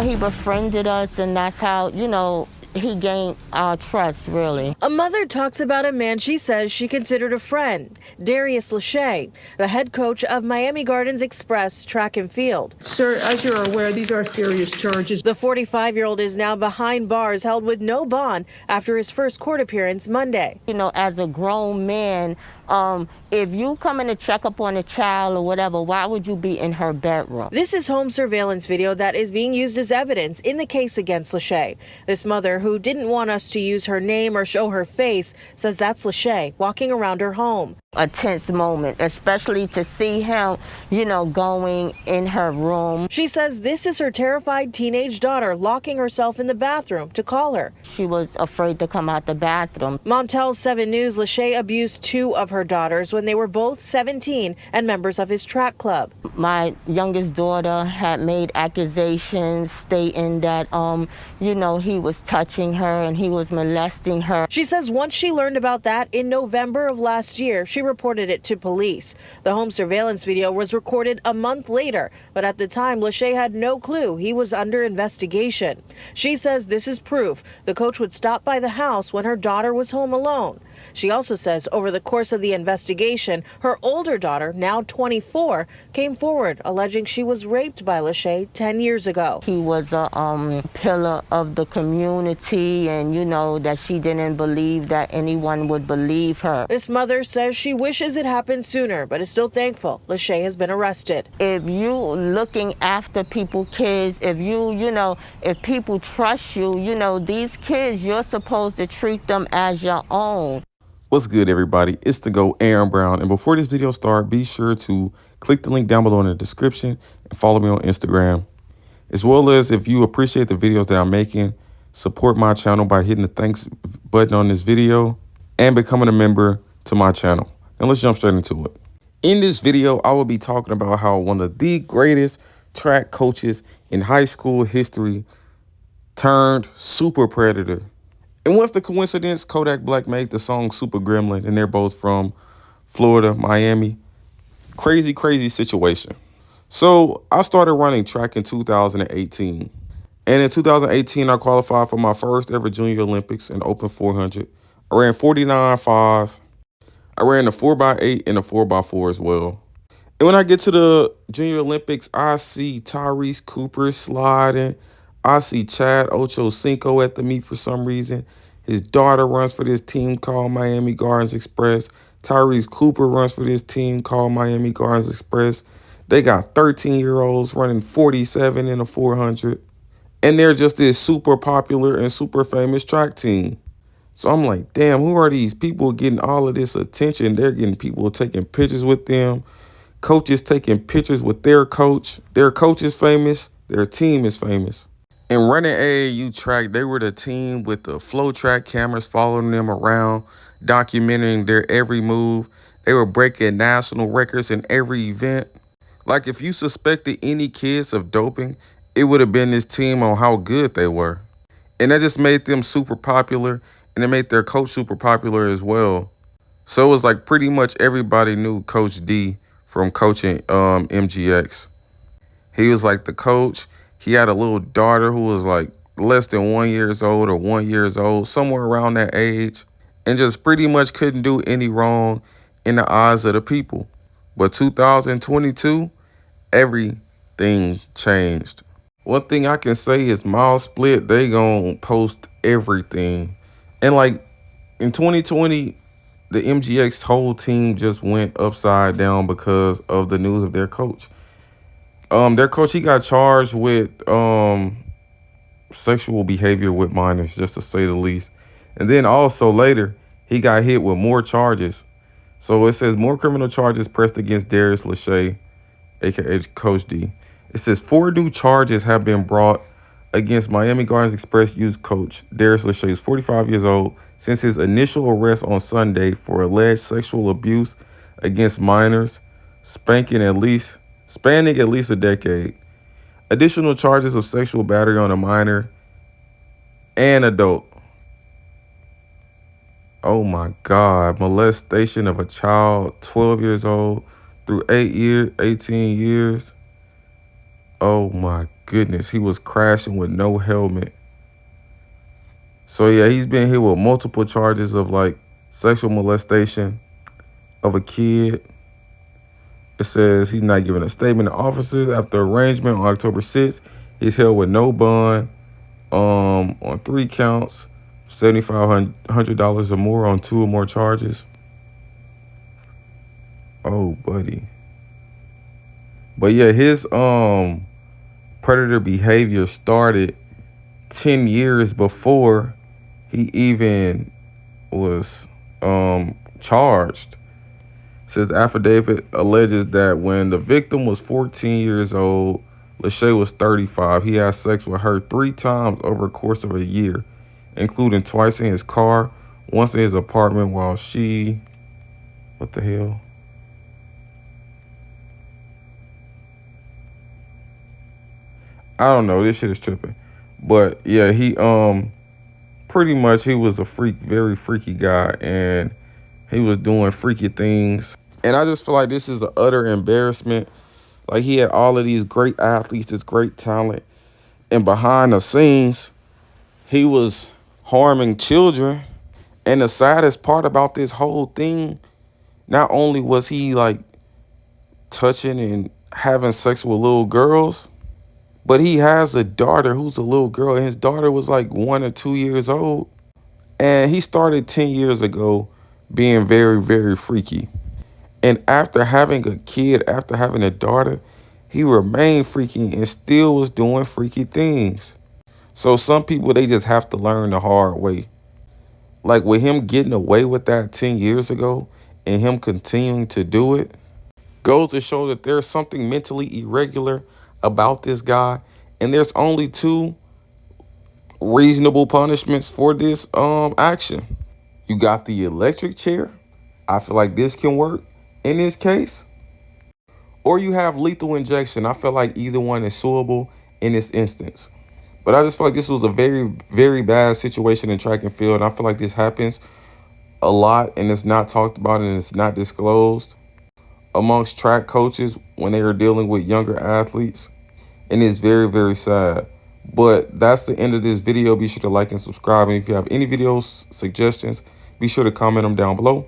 He befriended us, and that's how, he gained our trust, really. A mother talks about a man she says she considered a friend, Darius Lawshea, the head coach of Miami Gardens Express track and field. Sir, as you're aware, these are serious charges. The 45-year-old is now behind bars, held with no bond after his first court appearance Monday. As a grown man, if you come in to check up on a child or whatever, why would you be in her bedroom? This is home surveillance video that is being used as evidence in the case against Lawshea. This mother, who didn't want us to use her name or show her face, says that's Lawshea walking around her home. A tense moment, especially to see him, going in her room. She says this is her terrified teenage daughter locking herself in the bathroom to call her. She was afraid to come out the bathroom. Mom tells 7 News Lawshea abused 2 of her daughters when they were both 17 and members of his track club. My youngest daughter had made accusations stating that, he was touching her and he was molesting her. She says once she learned about that in November of last year, she reported it to police. The home surveillance video was recorded a month later, but at the time, Lawshea had no clue he was under investigation. She says this is proof the coach would stop by the house when her daughter was home alone. She also says over the course of the investigation, her older daughter, now 24, came forward alleging she was raped by Lawshea 10 years ago. He was a pillar of the community, and that she didn't believe that anyone would believe her. This mother says she wishes it happened sooner, but is still thankful Lawshea has been arrested. If you looking after people's kids, if if people trust you, these kids, you're supposed to treat them as your own. What's good, everybody? It's the GOAT, Aaron Brown. And before this video starts, be sure to click the link down below in the description and follow me on Instagram. As well as, if you appreciate the videos that I'm making, support my channel by hitting the thanks button on this video and becoming a member to my channel. And let's jump straight into it. In this video, I will be talking about how one of the greatest track coaches in high school history turned super predator. And what's the coincidence? Kodak Black made the song Super Gremlin, and they're both from Florida, Miami. Crazy, crazy situation. So I started running track in 2018. And in 2018, I qualified for my first ever Junior Olympics in Open 400. I ran 49.5. I ran the 4x8 and the 4x4 as well. And when I get to the Junior Olympics, I see Tyrese Cooper sliding. I see Chad Ochocinco at the meet for some reason. His daughter runs for this team called Miami Gardens Express. Tyrese Cooper runs for this team called Miami Gardens Express. They got 13-year-olds running 47 in a 400. And they're just this super popular and super famous track team. So I'm like, damn, who are these people getting all of this attention? They're getting people taking pictures with them. Coaches taking pictures with their coach. Their coach is famous. Their team is famous. And running AAU track, they were the team with the flow track cameras following them around, documenting their every move. They were breaking national records in every event. Like, if you suspected any kids of doping, it would have been this team on how good they were. And that just made them super popular, and it made their coach super popular as well. So it was like pretty much everybody knew Coach D from coaching MGX. He was like the coach. He had a little daughter who was like less than 1 year old or 1 year old, somewhere around that age, and just pretty much couldn't do any wrong in the eyes of the people. But 2022, everything changed. One thing I can say is Miles Split, they gonna post everything. And like in 2020, the MGX whole team just went upside down because of the news of their coach. Their coach, he got charged with sexual behavior with minors, just to say the least. And then also later, he got hit with more charges. So it says more criminal charges pressed against Darius Lawshea, aka Coach D. It says 4 new charges have been brought against Miami Gardens Express youth coach Darius Lawshea, who's 45 years old, since his initial arrest on Sunday for alleged sexual abuse against minors, spanning at least a decade. Additional charges of sexual battery on a minor and adult. Oh my God, molestation of a child 12 years old through 18 years. Oh my goodness, he was crashing with no helmet. So yeah, he's been hit with multiple charges of like sexual molestation of a kid. It says he's not giving a statement to officers after arraignment on October 6th. He's held with no bond on 3 counts, $7,500 or more on 2 or more charges. Oh, buddy. But yeah, his predator behavior started 10 years before he even was charged. Says the affidavit alleges that when the victim was 14 years old, Lawshea was 35. He had sex with her 3 times over the course of a year, including twice in his car, once in his apartment while she... What the hell? I don't know. This shit is tripping. But yeah, he pretty much he was a freak, very freaky guy, and he was doing freaky things. And I just feel like this is an utter embarrassment. Like, he had all of these great athletes, this great talent, and behind the scenes, he was harming children. And the saddest part about this whole thing, not only was he like touching and having sex with little girls, but he has a daughter who's a little girl, and his daughter was like 1 or 2 years old. And he started 10 years ago being very, very freaky. And after having a kid, after having a daughter, he remained freaky and still was doing freaky things. So some people, they just have to learn the hard way. Like with him getting away with that 10 years ago and him continuing to do it, goes to show that there's something mentally irregular about this guy. And there's only 2 reasonable punishments for this action. You got the electric chair. I feel like this can work in this case. Or you have lethal injection. I feel like either one is suitable in this instance. But I just feel like this was a very, very bad situation in track and field. And I feel like this happens a lot and it's not talked about and it's not disclosed amongst track coaches when they are dealing with younger athletes. And it's very, very sad. But that's the end of this video. Be sure to like and subscribe. And if you have any videos, suggestions, be sure to comment them down below.